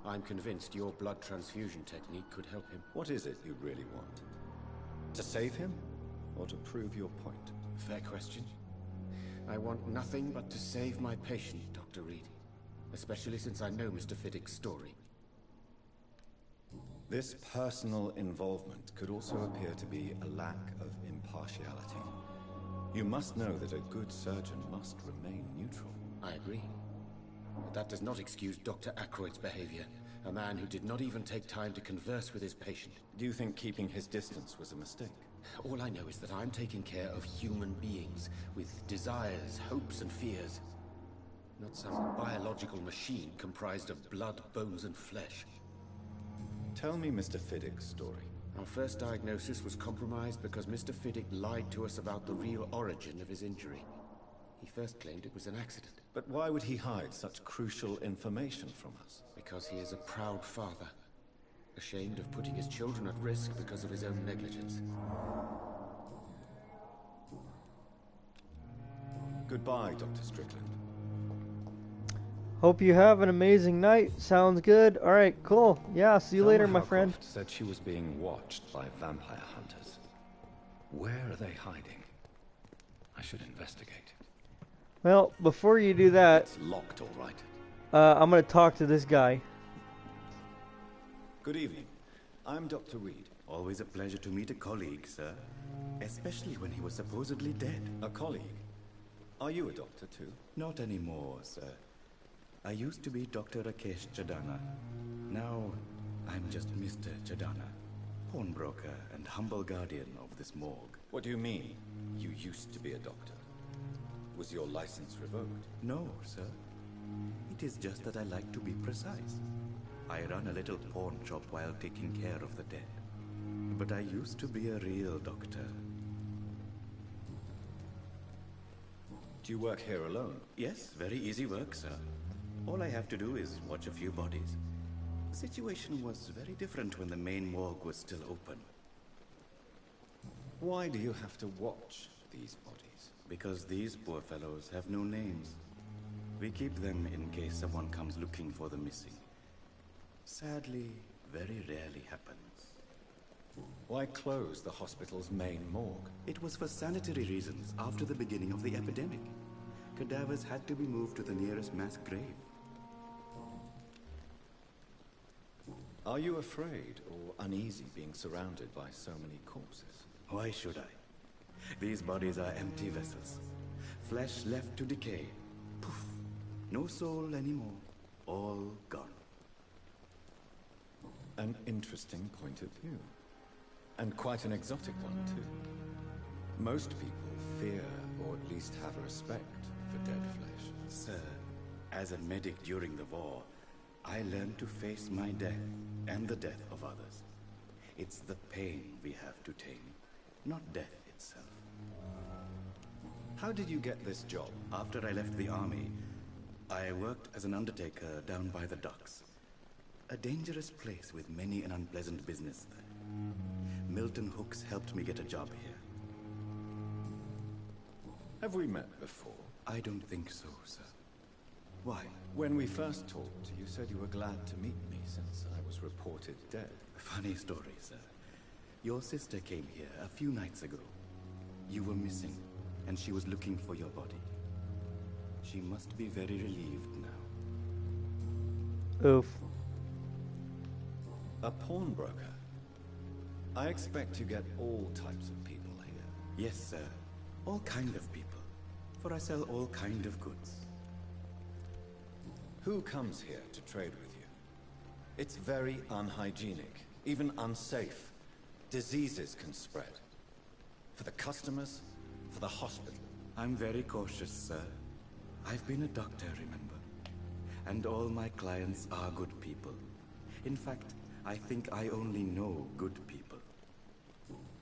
I'm convinced your blood transfusion technique could help him. What is it you really want? To save him, or to prove your point? Fair question. I want nothing but to save my patient, Dr. Reed. Especially since I know Mr. Fiddick's story. This personal involvement could also appear to be a lack of impartiality. You must know that a good surgeon must remain neutral. I agree. But that does not excuse Dr. Ackroyd's behavior. A man who did not even take time to converse with his patient. Do you think keeping his distance was a mistake? All I know is that I'm taking care of human beings with desires, hopes, and fears. Not some biological machine comprised of blood, bones, and flesh. Tell me Mr. Fiddick's story. Our first diagnosis was compromised because Mr. Fiddick lied to us about the real origin of his injury. He first claimed it was an accident. But why would he hide such crucial information from us? Because he is a proud father, ashamed of putting his children at risk because of his own negligence. Goodbye, Dr. Strickland. Hope you have an amazing night. Sounds good. Alright, cool. Yeah, see you later, my friend. Said she was being watched by vampire hunters. Where are they hiding? I should investigate. Well, before you do that... It's locked, all right. I'm gonna talk to this guy. Good evening. I'm Dr. Reed. Always a pleasure to meet a colleague, sir. Especially when he was supposedly dead. A colleague? Are you a doctor, too? Not anymore, sir. I used to be Dr. Rakesh Chadana. Now, I'm just Mr. Chadana, pawnbroker and humble guardian of this morgue. What do you mean, you used to be a doctor? Was your license revoked? No, sir. It is just that I like to be precise. I run a little pawn shop while taking care of the dead. But I used to be a real doctor. Do you work here alone? Yes, very easy work, sir. All I have to do is watch a few bodies. The situation was very different when the main morgue was still open. Why do you have to watch these bodies? Because these poor fellows have no names. We keep them in case someone comes looking for the missing. Sadly, very rarely happens. Why close the hospital's main morgue? It was for sanitary reasons after the beginning of the epidemic. Cadavers had to be moved to the nearest mass grave. Are you afraid or uneasy being surrounded by so many corpses? Why should I? These bodies are empty vessels. Flesh left to decay. Poof. No soul anymore. All gone. An interesting point of view. And quite an exotic one, too. Most people fear, or at least have a respect, for dead flesh. Sir, as a medic during the war, I learned to face my death and the death of others. It's the pain we have to tame, not death itself. How did you get this job? After I left the army, I worked as an undertaker down by the docks. A dangerous place with many an unpleasant business there. Milton Hooks helped me get a job here. Have we met before? I don't think so, sir. Why? When we first talked, you said you were glad to meet me since I was reported dead. Funny story, sir. Your sister came here a few nights ago. You were missing, and she was looking for your body. She must be very relieved now. Oof. A pawnbroker? I expect you get all types of people here. Yes, sir. All kind of people. For I sell all kind of goods. Who comes here to trade with you? It's very unhygienic, even unsafe. Diseases can spread. For the customers, for the hospital. I'm very cautious, sir. I've been a doctor, remember? And all my clients are good people. In fact, I think I only know good people.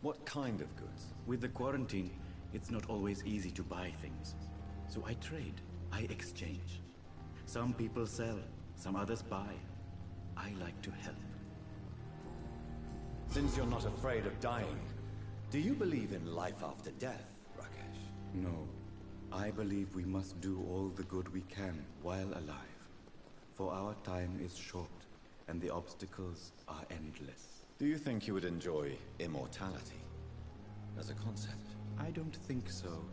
What kind of goods? With the quarantine, it's not always easy to buy things. So I trade, I exchange. Some people sell, some others buy. I like to help. Since you're not afraid of dying, do you believe in life after death, Rakesh? No. I believe we must do all the good we can while alive. For our time is short, and the obstacles are endless. Do you think you would enjoy immortality as a concept? I don't think so.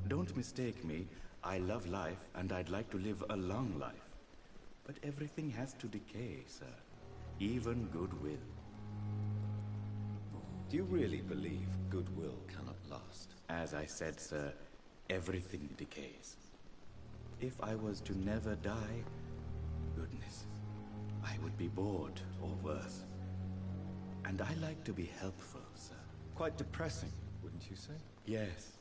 Don't mistake me. I love life, and I'd like to live a long life. But everything has to decay, sir. Even goodwill. Do you really believe goodwill cannot last? As I said, sir, everything decays. If I was to never die, goodness, I would be bored or worse. And I like to be helpful, sir. Quite depressing, wouldn't you say? Yes,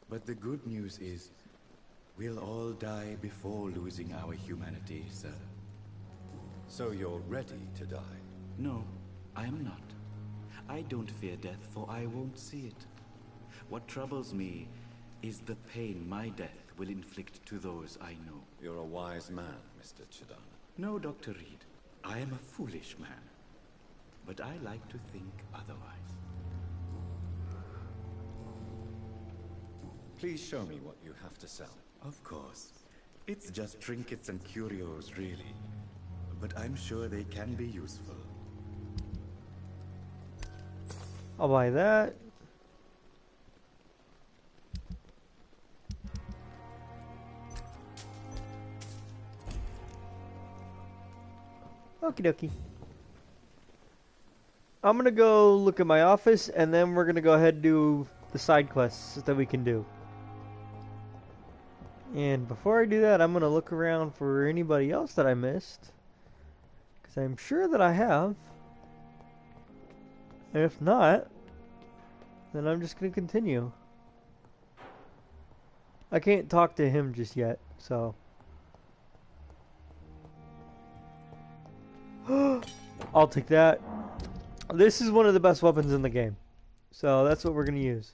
but the good news is, we'll all die before losing our humanity, sir. So you're ready to die? No, I am not. I don't fear death, for I won't see it. What troubles me is the pain my death will inflict to those I know. You're a wise man, Mr. Chidana. No, Dr. Reed. I am a foolish man. But I like to think otherwise. Please show me what you have to sell. Of course. It's just trinkets and curios, really. But I'm sure they can be useful. I'll buy that. Okie dokie. I'm gonna go look at my office, and then we're gonna go ahead and do the side quests that we can do. And before I do that, I'm gonna look around for anybody else that I missed, because I'm sure that I have. If not, then I'm just gonna continue. I can't talk to him just yet, so. I'll take that. This is one of the best weapons in the game, so that's what we're gonna use.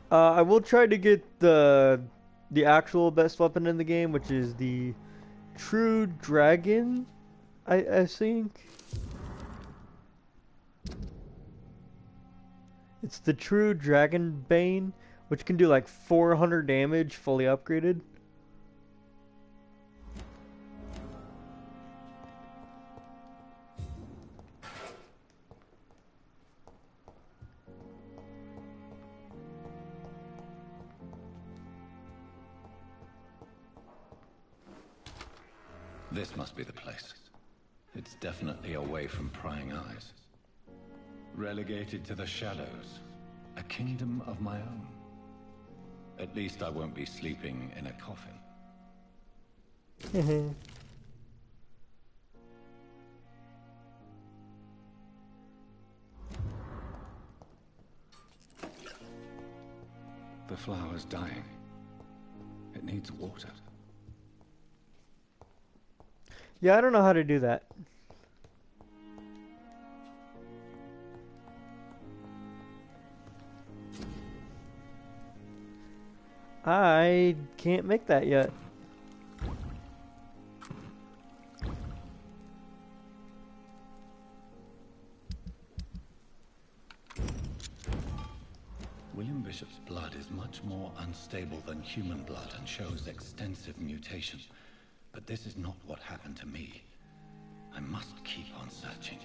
I will try to get the actual best weapon in the game, which is the True Dragon, I think. It's the True Dragon Bane, which can do like 400 damage fully upgraded. This must be the place. It's definitely away from prying eyes. Relegated to the shadows. A kingdom of my own. At least I won't be sleeping in a coffin. The flower's dying. It needs water. Yeah, I don't know how to do that. I can't make that yet. William Bishop's blood is much more unstable than human blood and shows extensive mutation. But this is not what happened to me. I must keep on searching.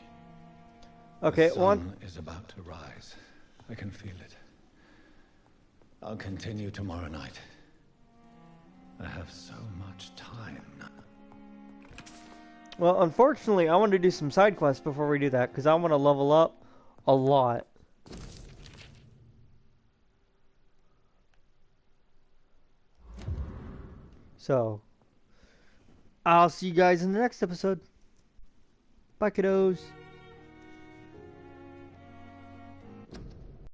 Okay, the sun is about to rise. I can feel it. I'll continue tomorrow night. I have so much time now. Well, unfortunately, I want to do some side quests before we do that, because I want to level up a lot. So, I'll see you guys in the next episode. Bye, kiddos.